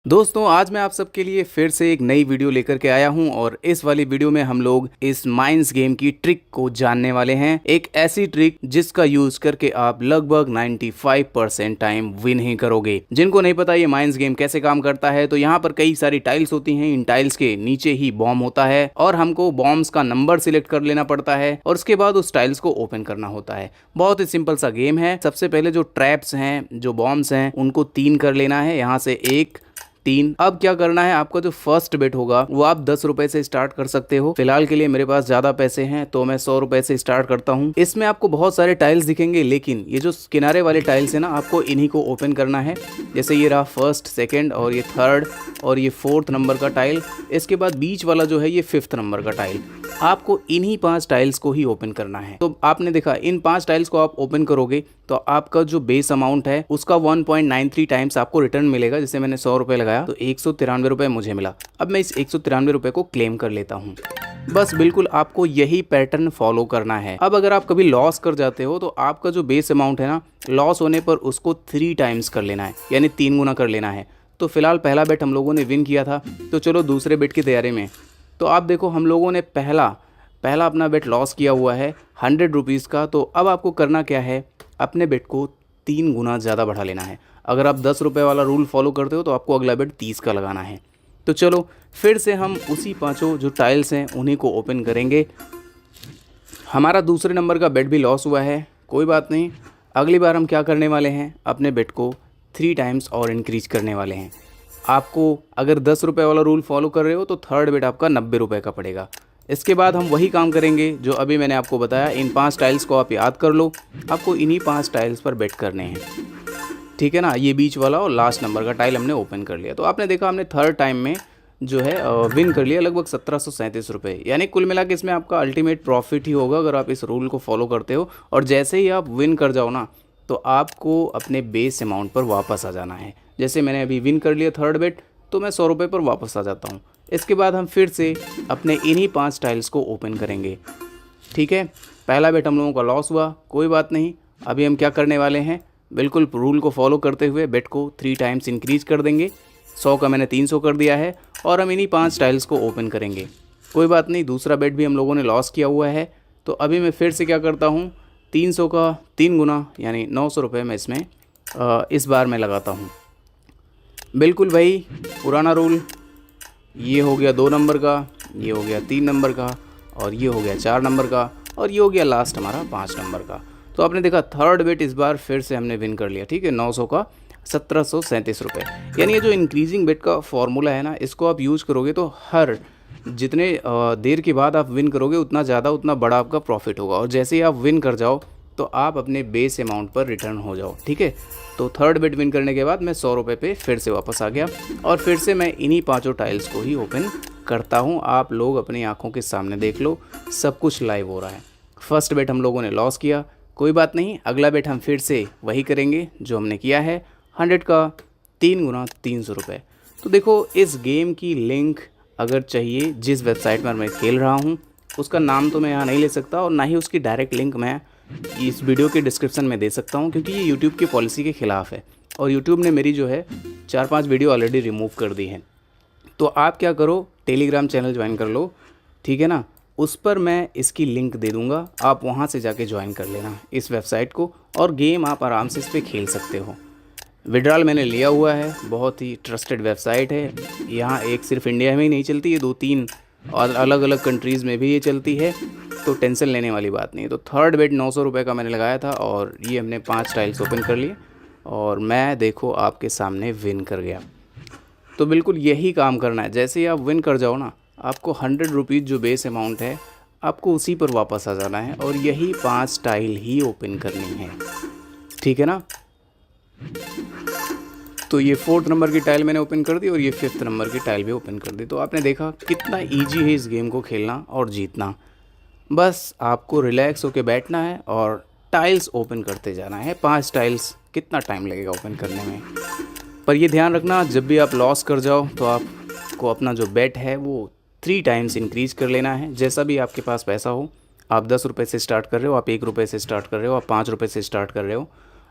दोस्तों आज मैं आप सबके लिए फिर से एक नई वीडियो लेकर के आया हूं और इस वाली वीडियो में हम लोग इस माइंस गेम की ट्रिक को जानने वाले हैं। एक ऐसी ट्रिक जिसका यूज करके आप लगभग 95% टाइम विन ही करोगे। जिनको नहीं पता ये माइंस गेम कैसे काम करता है, तो यहाँ पर कई सारी टाइल्स होती हैं। इन टाइल्स के नीचे ही बॉम्ब होता है और हमको बॉम्ब्स का नंबर सिलेक्ट कर लेना पड़ता है और उसके बाद उस टाइल्स को ओपन करना होता है। बहुत ही सिंपल सा गेम है। सबसे पहले जो ट्रैप्स हैं, जो बॉम्ब्स हैं, उनको 3 कर लेना है। यहाँ से 1 3। अब क्या करना है, आपका जो फर्स्ट बेट होगा वो आप 10 रुपए से स्टार्ट कर सकते हो। फिलहाल के लिए मेरे पास ज्यादा पैसे हैं तो मैं 100 रुपए से स्टार्ट करता हूँ। इसमें आपको बहुत सारे टाइल्स दिखेंगे, लेकिन ये जो किनारे वाले टाइल्स है ना, आपको इन्हीं को ओपन करना है। जैसे ये रहा फर्स्ट, सेकेंड और ये थर्ड और ये 4th नंबर का टाइल। इसके बाद बीच वाला जो है ये 5th नंबर का टाइल। आपको इन्हीं 5 टाइल्स को ही ओपन करना है। तो आपने देखा इन 5 टाइल्स को आप ओपन करोगे तो आपका जो बेस अमाउंट है उसका 1.93 टाइम्स आपको रिटर्न मिलेगा। जैसे मैंने 100 रुपए लगाया तो 193 रुपए मुझे मिला। अब मैं इस 193 रुपए को क्लेम कर लेता हूँ। बस बिल्कुल आपको यही पैटर्न फॉलो करना है। अब अगर आप कभी लॉस कर जाते हो तो आपका जो बेस अमाउंट है ना, लॉस होने पर उसको 3 टाइम्स कर लेना है, यानी 3 गुना कर लेना है। तो फिलहाल पहला बेट हम लोगों ने विन किया था, तो चलो दूसरे बेट की तैयारी में। तो आप देखो हम लोगों ने पहला अपना बेट लॉस किया हुआ है 100 रुपीज़ का। तो अब आपको करना क्या है, अपने बेट को 3 गुना ज़्यादा बढ़ा लेना है। अगर आप 10 रुपये वाला रूल फॉलो करते हो तो आपको अगला बेट 30 का लगाना है। तो चलो फिर से हम उसी 5 जो टाइल्स हैं उन्हीं को ओपन करेंगे। हमारा दूसरे नंबर का बेट भी लॉस हुआ है, कोई बात नहीं। अगली बार हम क्या करने वाले हैं, अपने बेट को 3 टाइम्स और इंक्रीज करने वाले हैं। आपको अगर 10 रुपये वाला रूल फॉलो कर रहे हो तो थर्ड बेट आपका 90 रुपये का पड़ेगा। इसके बाद हम वही काम करेंगे जो अभी मैंने आपको बताया। इन 5 टाइल्स को आप याद कर लो, आपको इन्हीं 5 टाइल्स पर बेट करने हैं, ठीक है ना। ये बीच वाला और लास्ट नंबर का टाइल हमने ओपन कर लिया। तो आपने देखा हमने थर्ड टाइम में जो है विन कर लिया लगभग 1737 रुपये। यानी कुल मिला के इसमें आपका अल्टीमेट प्रॉफिट ही होगा अगर आप इस रूल को फॉलो करते हो। और जैसे ही आप विन कर जाओ ना, तो आपको अपने बेस अमाउंट पर वापस आ जाना है। जैसे मैंने अभी विन कर लिया थर्ड बेट, तो मैं 100 रुपये पर वापस आ जाता हूँ। इसके बाद हम फिर से अपने इन्हीं 5 टाइल्स को ओपन करेंगे, ठीक है। पहला बेट हम लोगों का लॉस हुआ, कोई बात नहीं। अभी हम क्या करने वाले हैं, बिल्कुल रूल को फॉलो करते हुए बेट को 3 टाइम्स इंक्रीज कर देंगे। 100 का मैंने 300 कर दिया है और हम इन्हीं 5 टाइल्स को ओपन करेंगे। कोई बात नहीं, दूसरा बेट भी हम लोगों ने लॉस किया हुआ है। तो अभी मैं फिर से क्या करता हूँ, 300 का 3 गुना यानी 900 रुपये में इसमें इस बार मैं लगाता हूँ। बिल्कुल भाई पुराना रूल। ये हो गया 2 नंबर का, ये हो गया 3 नंबर का और ये हो गया 4 नंबर का और ये हो गया लास्ट हमारा 5 नंबर का। तो आपने देखा थर्ड बेट इस बार फिर से हमने विन कर लिया, ठीक है। 900 का 1737 रुपये। यानी ये जो इंक्रीजिंग बेट का फॉर्मूला है ना, इसको आप यूज़ करोगे तो हर जितने देर के बाद आप विन करोगे उतना ज़्यादा उतना बड़ा आपका प्रॉफिट होगा। और जैसे ही आप विन कर जाओ तो आप अपने बेस अमाउंट पर रिटर्न हो जाओ, ठीक है। तो थर्ड बेट विन करने के बाद मैं 100 रुपये पे फिर से वापस आ गया और फिर से मैं इन्हीं 5 टाइल्स को ही ओपन करता हूँ। आप लोग अपनी आंखों के सामने देख लो, सब कुछ लाइव हो रहा है। फर्स्ट बेट हम लोगों ने लॉस किया, कोई बात नहीं। अगला बेट हम फिर से वही करेंगे जो हमने किया है, 100 का 3 गुना 300 रुपये। तो देखो इस गेम की लिंक अगर चाहिए, जिस वेबसाइट पर मैं खेल रहा हूँ उसका नाम तो मैं यहाँ नहीं ले सकता और ना ही उसकी डायरेक्ट लिंक मैं इस वीडियो के डिस्क्रिप्शन में दे सकता हूँ, क्योंकि ये यूट्यूब की पॉलिसी के ख़िलाफ़ है और यूट्यूब ने मेरी जो है 4-5 वीडियो ऑलरेडी रिमूव कर दी है। तो आप क्या करो, टेलीग्राम चैनल ज्वाइन कर लो, ठीक है ना। उस पर मैं इसकी लिंक दे दूँगा, आप वहाँ से जाके ज्वाइन कर लेना इस वेबसाइट को और गेम आप आराम से इस पर खेल सकते हो। विड्रॉल मैंने लिया हुआ है, बहुत ही ट्रस्टेड वेबसाइट है। यहाँ एक सिर्फ इंडिया में ही नहीं चलती, ये 2-3 और अलग अलग कंट्रीज़ में भी ये चलती है, तो टेंशन लेने वाली बात नहीं है। तो थर्ड बेट 900 रुपये का मैंने लगाया था और ये हमने 5 टाइल्स ओपन कर लिए और मैं देखो आपके सामने विन कर गया। तो बिल्कुल यही काम करना है। जैसे ही आप विन कर जाओ ना, आपको 100 रुपीज़ जो बेस अमाउंट है आपको उसी पर वापस आ जाना है और यही 5 टाइल ही ओपन करनी है, ठीक है ना। तो ये 4th नंबर की टाइल मैंने ओपन कर दी और ये 5th नंबर की टाइल भी ओपन कर दी। तो आपने देखा कितना इजी है इस गेम को खेलना और जीतना। बस आपको रिलैक्स होके बैठना है और टाइल्स ओपन करते जाना है। 5 टाइल्स कितना टाइम लगेगा ओपन करने में। पर ये ध्यान रखना, जब भी आप लॉस कर जाओ तो आपको अपना जो बेट है वो 3 टाइम्स इंक्रीज कर लेना है। जैसा भी आपके पास पैसा हो, आप 10 रुपये से स्टार्ट कर रहे हो, आप 1 रुपये से स्टार्ट कर रहे हो, आप 5 रुपये से स्टार्ट कर रहे हो,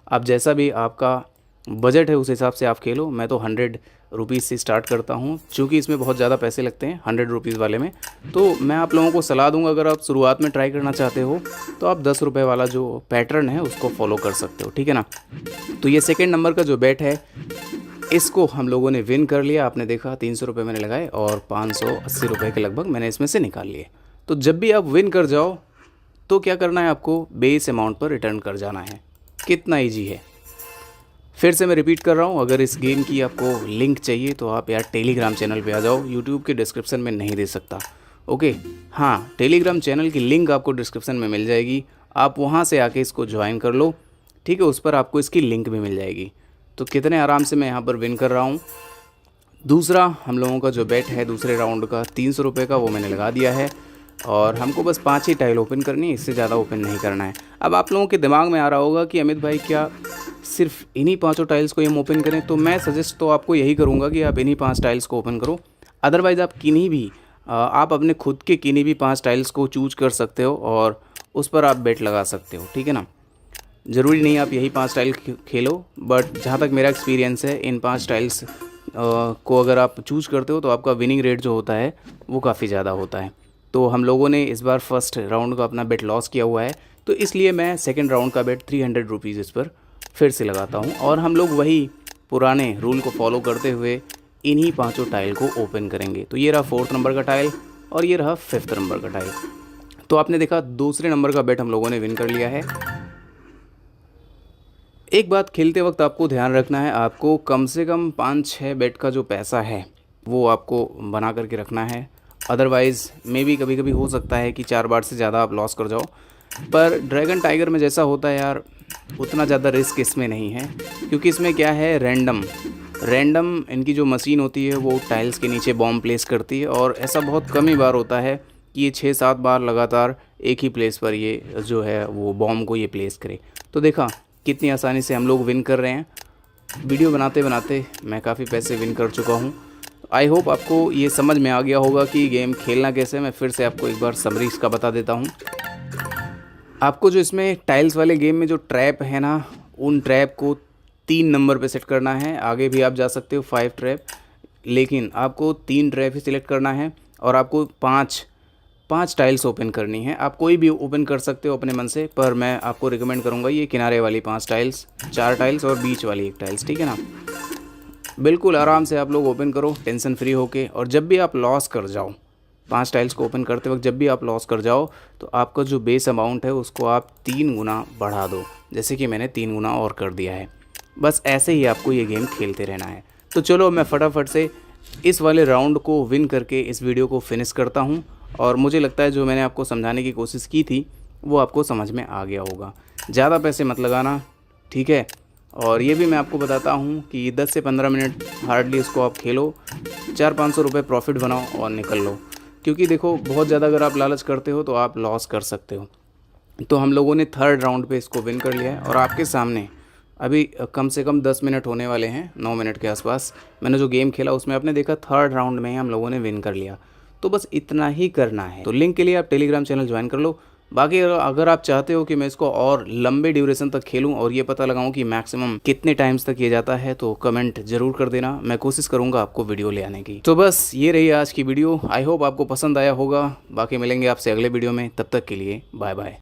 आप जैसा भी आपका बजट है उस हिसाब से आप खेलो। मैं तो 100 रुपीज़ से स्टार्ट करता हूँ, चूँकि इसमें बहुत ज़्यादा पैसे लगते हैं 100 रुपीज़ वाले में। तो मैं आप लोगों को सलाह दूंगा, अगर आप शुरुआत में ट्राई करना चाहते हो तो आप 10 रुपये वाला जो पैटर्न है उसको फॉलो कर सकते हो, ठीक है ना। तो ये सेकेंड नंबर का जो बेट है इसको हम लोगों ने विन कर लिया। आपने देखा 300 रुपये मैंने लगाए और 580 रुपये के लगभग मैंने इसमें से निकाल लिए। तो जब भी आप विन कर जाओ तो क्या करना है, आपको बेस अमाउंट पर रिटर्न कर जाना है। कितना ईजी है। फिर से मैं रिपीट कर रहा हूँ, अगर इस गेम की आपको लिंक चाहिए तो आप यार टेलीग्राम चैनल पे आ जाओ, यूट्यूब के डिस्क्रिप्शन में नहीं दे सकता। ओके, हाँ, टेलीग्राम चैनल की लिंक आपको डिस्क्रिप्शन में मिल जाएगी, आप वहाँ से आके इसको ज्वाइन कर लो, ठीक है। उस पर आपको इसकी लिंक भी मिल जाएगी। तो कितने आराम से मैं यहाँ पर विन कर रहा हूँ। दूसरा हम लोगों का जो बेट है दूसरे राउंड का 300 रुपये का, वो मैंने लगा दिया है और हमको बस 5 ही टाइल ओपन करनी है, इससे ज़्यादा ओपन नहीं करना है। अब आप लोगों के दिमाग में आ रहा होगा कि अमित भाई क्या सिर्फ इन्हीं 5 टाइल्स को हम ओपन करें, तो मैं सजेस्ट तो आपको यही करूँगा कि आप इन्हीं 5 टाइल्स को ओपन करो। अदरवाइज़ आप किन्हीं भी आप अपने खुद के किन्हीं भी 5 टाइल्स को चूज कर सकते हो और उस पर आप बेट लगा सकते हो, ठीक है ना। ज़रूरी नहीं आप यही 5 टाइल खेलो, बट जहाँ तक मेरा एक्सपीरियंस है इन 5 टाइल्स को अगर आप चूज करते हो तो आपका विनिंग रेट जो होता है वो काफ़ी ज़्यादा होता है। तो हम लोगों ने इस बार फर्स्ट राउंड का अपना बेट लॉस किया हुआ है, तो इसलिए मैं सेकंड राउंड का बेट 300 रुपीज़ इस पर फिर से लगाता हूँ और हम लोग वही पुराने रूल को फॉलो करते हुए इन्हीं 5 टाइल को ओपन करेंगे। तो ये रहा 4th नंबर का टाइल और ये रहा 5th नंबर का टाइल। तो आपने देखा दूसरे नंबर का बेट हम लोगों ने विन कर लिया है। एक बात खेलते वक्त आपको ध्यान रखना है, आपको कम से कम 5-6 बेट का जो पैसा है वो आपको बना करके रखना है। अदरवाइज़ मे भी कभी कभी हो सकता है कि 4 बार से ज़्यादा आप लॉस कर जाओ। पर ड्रैगन टाइगर में जैसा होता है यार, उतना ज़्यादा रिस्क इसमें नहीं है, क्योंकि इसमें क्या है, रैंडम इनकी जो मशीन होती है वो टाइल्स के नीचे बॉम्ब प्लेस करती है और ऐसा बहुत कम ही बार होता है कि ये 6-7 बार लगातार एक ही प्लेस पर ये जो है वो बॉम्ब को ये प्लेस करे। तो देखा कितनी आसानी से हम लोग विन कर रहे हैं। वीडियो बनाते बनाते मैं काफ़ी पैसे विन कर चुका हूँ। आई होप आपको ये समझ में आ गया होगा कि गेम खेलना कैसे। मैं फिर से आपको एक बार समरी इसका बता देता हूँ। आपको जो इसमें टाइल्स वाले गेम में जो ट्रैप है ना, उन ट्रैप को 3 नंबर पे सेट करना है। आगे भी आप जा सकते हो 5 ट्रैप, लेकिन आपको 3 ट्रैप ही सिलेक्ट करना है और आपको 5 टाइल्स ओपन करनी है। आप कोई भी ओपन कर सकते हो अपने मन से, पर मैं आपको रिकमेंड करूँगा ये किनारे वाली 5 टाइल्स, 4 टाइल्स और बीच वाली 1 टाइल्स, ठीक है ना। बिल्कुल आराम से आप लोग ओपन करो टेंशन फ्री होके। और जब भी आप लॉस कर जाओ 5 टाइल्स को ओपन करते वक्त, जब भी आप लॉस कर जाओ तो आपका जो बेस अमाउंट है उसको आप 3 गुना बढ़ा दो, जैसे कि मैंने 3 गुना और कर दिया है। बस ऐसे ही आपको ये गेम खेलते रहना है। तो चलो मैं फटाफट से इस वाले राउंड को विन करके इस वीडियो को फिनिश करता हूँ और मुझे लगता है जो मैंने आपको समझाने की कोशिश की थी वो आपको समझ में आ गया होगा। ज़्यादा पैसे मत लगाना, ठीक है। और ये भी मैं आपको बताता हूँ कि 10 से 15 मिनट हार्डली इसको आप खेलो, 400-500 रुपये प्रॉफिट बनाओ और निकल लो। क्योंकि देखो बहुत ज़्यादा अगर आप लालच करते हो तो आप लॉस कर सकते हो। तो हम लोगों ने 3rd राउंड पे इसको विन कर लिया है और आपके सामने अभी कम से कम 10 मिनट होने वाले हैं, 9 मिनट के आसपास मैंने जो गेम खेला उसमें आपने देखा 3rd राउंड में ही हम लोगों ने विन कर लिया। तो बस इतना ही करना है। तो लिंक के लिए आप टेलीग्राम चैनल ज्वाइन कर लो। बाकी अगर आप चाहते हो कि मैं इसको और लंबे ड्यूरेशन तक खेलूं और ये पता लगाऊं कि मैक्सिमम कितने टाइम्स तक ये जाता है, तो कमेंट जरूर कर देना, मैं कोशिश करूंगा आपको वीडियो ले आने की। तो बस ये रही आज की वीडियो। आई होप आपको पसंद आया होगा। बाकी मिलेंगे आपसे अगले वीडियो में, तब तक के लिए बाय बाय।